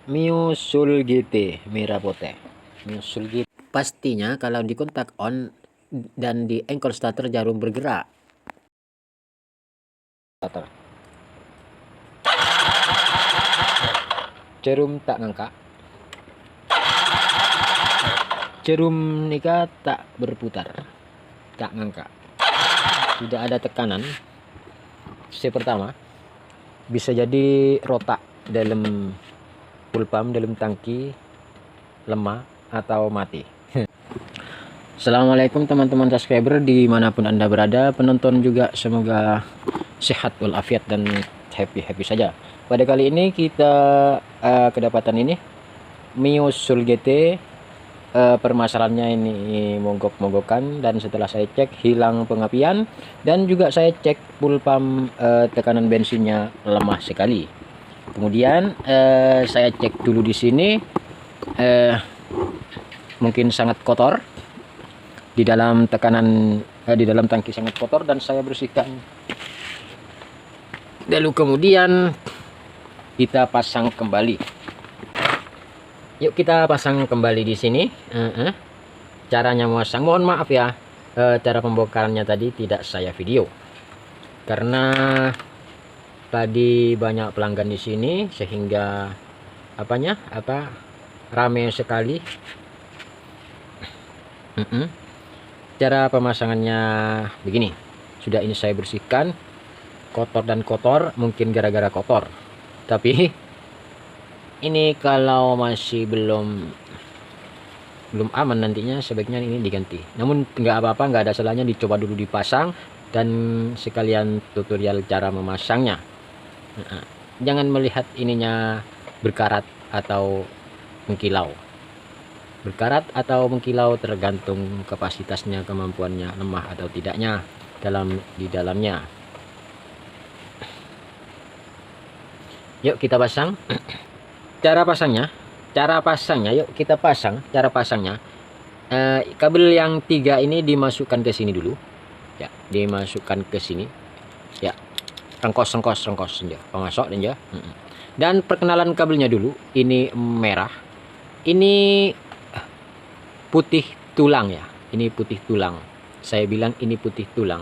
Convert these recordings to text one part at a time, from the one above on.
Miosul GT merah putih. Miosul GT. Pastinya kalau di kontak on dan di engkol starter jarum bergerak. Starter. Jarum tak ngangkat. Jarum nika tak berputar. Tak ngangkat. Tidak ada tekanan. Step pertama, bisa jadi rotak dalam full pump, dalam tangki lemah atau mati. Assalamualaikum teman-teman subscriber dimanapun anda berada, penonton juga semoga sehat walafiat dan happy saja. Pada kali ini kita kedapatan ini Miosul GT. Permasalahannya ini mogok-mogokan, dan setelah saya cek hilang pengapian, dan juga saya cek full pump tekanan bensinnya lemah sekali. Kemudian saya cek dulu di sini, mungkin sangat kotor di dalam tekanan, di dalam tangki sangat kotor, dan saya bersihkan. Lalu kemudian kita pasang kembali. Yuk kita pasang kembali di sini. Caranya memasang, mohon maaf ya, cara pembongkarannya tadi tidak saya video karena tadi banyak pelanggan di sini sehingga rame sekali. Cara pemasangannya begini. Sudah ini saya bersihkan, kotor dan kotor, mungkin gara-gara kotor, tapi ini kalau masih belum aman, nantinya sebaiknya ini diganti. Namun nggak apa-apa, nggak ada salahnya dicoba dulu dipasang, dan sekalian tutorial cara memasangnya. Jangan melihat ininya berkarat atau mengkilau. Berkarat atau mengkilau tergantung kapasitasnya, kemampuannya lemah atau tidaknya di dalamnya. Yuk kita pasang. Cara pasangnya yuk kita pasang. Cara pasangnya, kabel yang 3 ini dimasukkan ke sini dulu ya, dimasukkan ke sini ya, rengkos ya, pemasok dan ya. Dan perkenalan kabelnya dulu, ini merah, ini putih tulang ya, ini putih tulang, saya bilang ini putih tulang.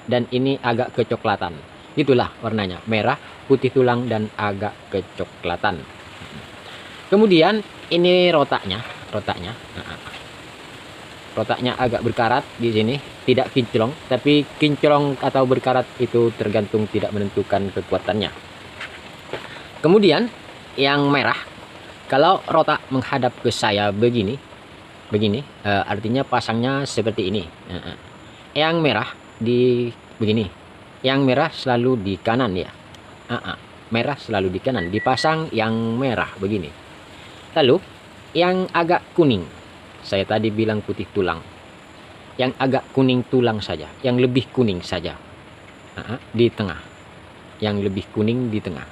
Dan ini agak kecoklatan, itulah warnanya, merah, putih tulang, dan agak kecoklatan. Kemudian ini rotaknya agak berkarat di sini, tidak kinclong, tapi kinclong atau berkarat itu tergantung, tidak menentukan kekuatannya. Kemudian yang merah, kalau rotak menghadap ke saya begini, artinya pasangnya seperti ini. Yang merah di begini, yang merah selalu di kanan ya. Merah selalu di kanan, dipasang yang merah begini. Lalu yang agak kuning, saya tadi bilang putih tulang, yang agak kuning tulang saja, yang lebih kuning saja, di tengah, yang lebih kuning di tengah.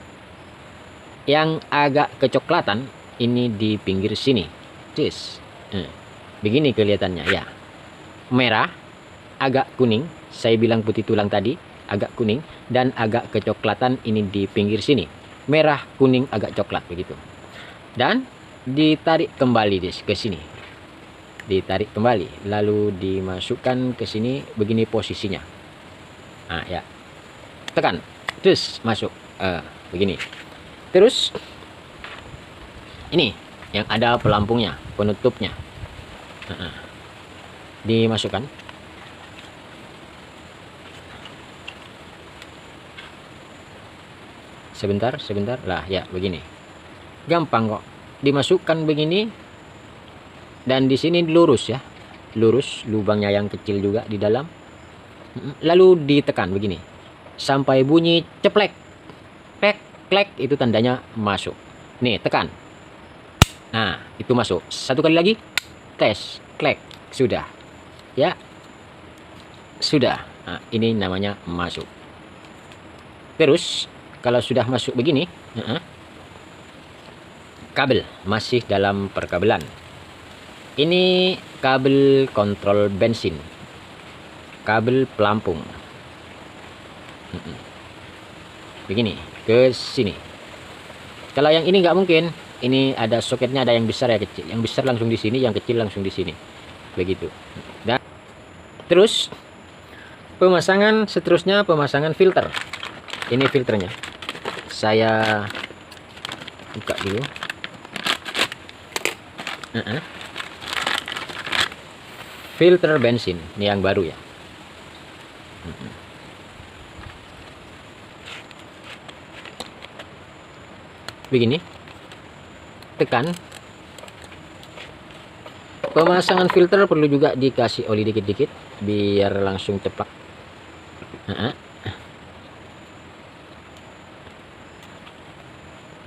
Yang agak kecoklatan ini di pinggir sini, begini kelihatannya ya. Merah, agak kuning, saya bilang putih tulang tadi, agak kuning, dan agak kecoklatan ini di pinggir sini. Merah, kuning, agak coklat begitu. Dan ditarik kembali ke sini. Ditarik kembali, lalu dimasukkan ke sini begini posisinya. Ya. Tekan, terus masuk begini. Terus ini yang ada pelampungnya, penutupnya. Dimasukkan. Sebentar lah ya, begini gampang kok, dimasukkan begini, dan di sini lurus ya, lurus, lubangnya yang kecil juga di dalam, lalu ditekan begini sampai bunyi ceplek, klek, itu tandanya masuk. Nih tekan, nah itu masuk. Satu kali lagi, tes, klek, sudah ya, sudah. Nah, ini namanya masuk. Terus kalau sudah masuk begini, kabel masih dalam perkabelan. Ini kabel kontrol bensin, kabel pelampung. Begini ke sini. Kalau yang ini nggak mungkin. Ini ada soketnya, ada yang besar ya kecil. Yang besar langsung di sini, yang kecil langsung di sini. Begitu. Dan terus pemasangan seterusnya, pemasangan filter. Ini filternya. Saya buka dulu. Filter bensin ini yang baru ya. Begini, tekan. Pemasangan filter perlu juga dikasih oli dikit-dikit biar langsung ceplak.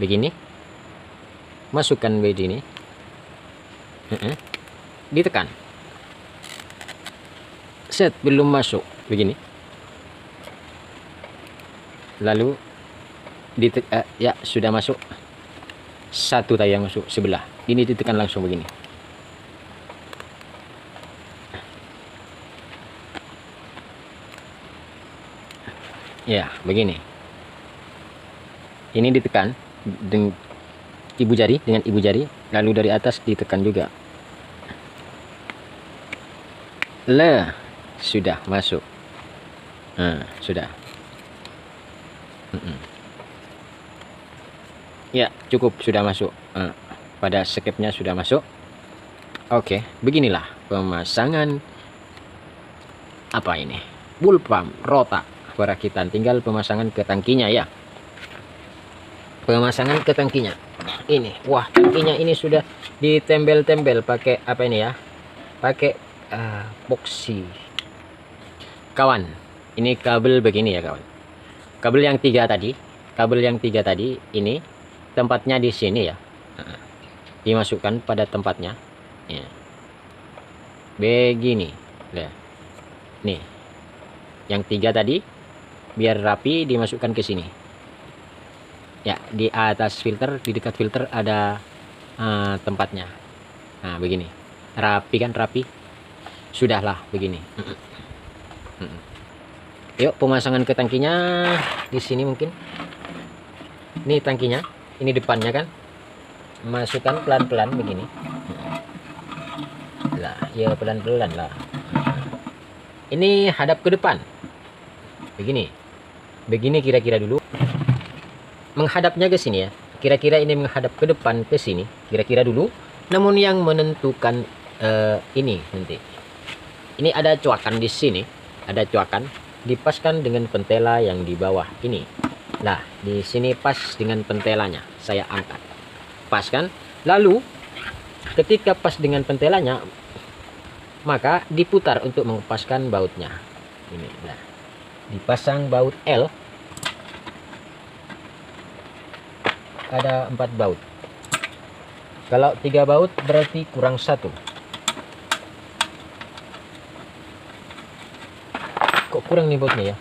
Begini, masukkan begini, ditekan. Set, belum masuk, begini. Lalu ya sudah masuk. Satu tadi yang masuk sebelah. Ini ditekan langsung begini. Ya, begini. Ini ditekan dengan ibu jari, lalu dari atas ditekan juga. Sudah masuk. Sudah. Ya, cukup, sudah masuk. Pada skepnya sudah masuk. Oke, beginilah pemasangan apa ini? Bulb pump rota perakitan. Tinggal pemasangan ke tangkinya ya. Pemasangan ke tangkinya. Ini, wah, tangkinya ini sudah ditembel-tembel pakai apa ini ya? Pakai boxy. Kawan, ini kabel begini ya kawan. Kabel yang tiga tadi ini tempatnya di sini ya. Dimasukkan pada tempatnya. Ya. Begini. Nih. Yang tiga tadi biar rapi dimasukkan ke sini. Ya, di atas filter, di dekat filter ada tempatnya. Nah, begini. Rapi kan, rapi. Sudahlah begini. Yuk, pemasangan ke tangkinya di sini mungkin. Ini tangkinya, ini depannya kan. Masukkan pelan-pelan begini. Lah, ya pelan-pelan lah. Ini hadap ke depan. Begini. Begini kira-kira dulu. Menghadapnya ke sini ya. Kira-kira ini menghadap ke depan ke sini. Kira-kira dulu. Namun yang menentukan ini nanti. Ini ada coakan di sini. Ada coakan. Dipaskan dengan pentela yang di bawah ini. Nah, di sini pas dengan pentelanya. Saya angkat. Pas kan? Lalu ketika pas dengan pentelanya, maka diputar untuk mengepaskan bautnya. Ini. Nah, dipasang baut L. Ada 4 baut. Kalau 3 baut berarti kurang 1. Kok kurang nih bautnya ya?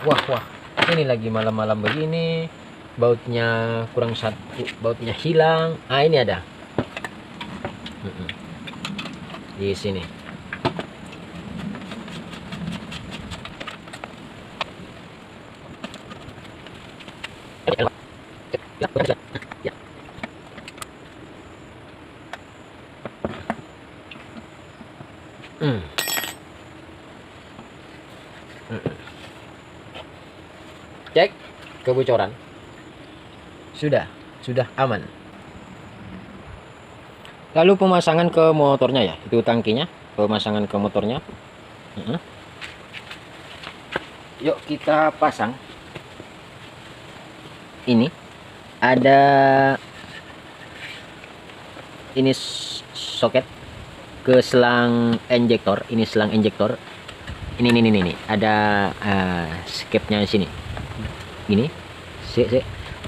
Wah. Ini lagi malam-malam begini. Bautnya kurang 1. Bautnya hilang. Ini ada. Di sini. Cek kebocoran. Sudah aman. Lalu pemasangan ke motornya ya, itu tangkinya, pemasangan ke motornya. Yuk kita pasang. Ini ada ini soket ke selang injektor. Ini selang injektor. Ini ada skepnya di sini. Ini,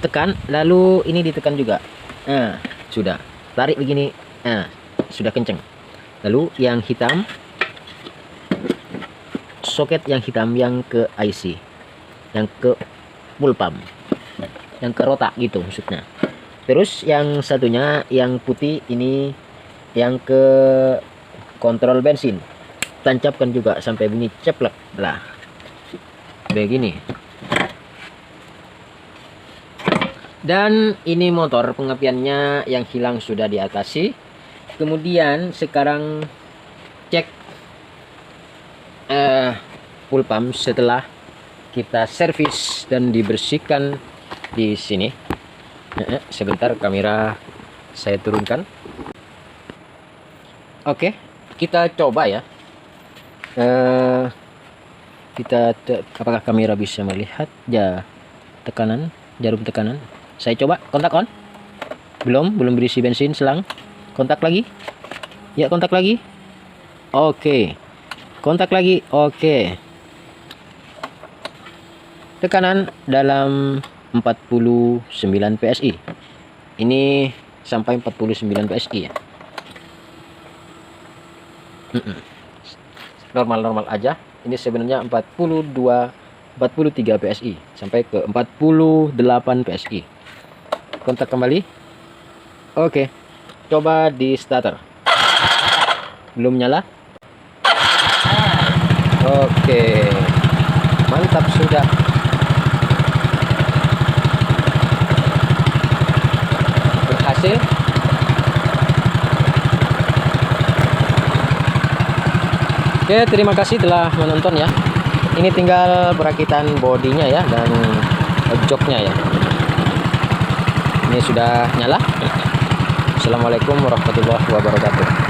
tekan, lalu ini ditekan juga. Sudah. Tarik begini. Sudah kenceng. Lalu yang hitam, soket yang hitam yang ke IC, yang ke bulb pump, yang ke rotak gitu maksudnya. Terus yang satunya yang putih ini yang ke kontrol bensin. Tancapkan juga sampai bunyi ceplek lah. Begini. Dan ini motor pengapiannya yang hilang sudah diatasi. Kemudian sekarang cek full pump setelah kita servis dan dibersihkan di sini. Sebentar, kamera saya turunkan. Oke, kita coba ya. Apakah kamera bisa melihat tekanan, jarum tekanan? Saya coba kontak on. Belum berisi bensin selang. Kontak lagi. Ya, kontak lagi. Oke. Kontak lagi. Oke. Tekanan dalam 49 PSI. Ini sampai 49 PSI ya. Normal-normal aja. Ini sebenarnya 43 PSI sampai ke 48 PSI. Kontak kembali. Oke. Coba di starter. Belum nyala. Oke. Mantap sudah. Berhasil. Oke, terima kasih telah menonton ya. Ini tinggal perakitan bodinya ya dan joknya ya. Ini sudah nyala. Assalamualaikum warahmatullahi wabarakatuh.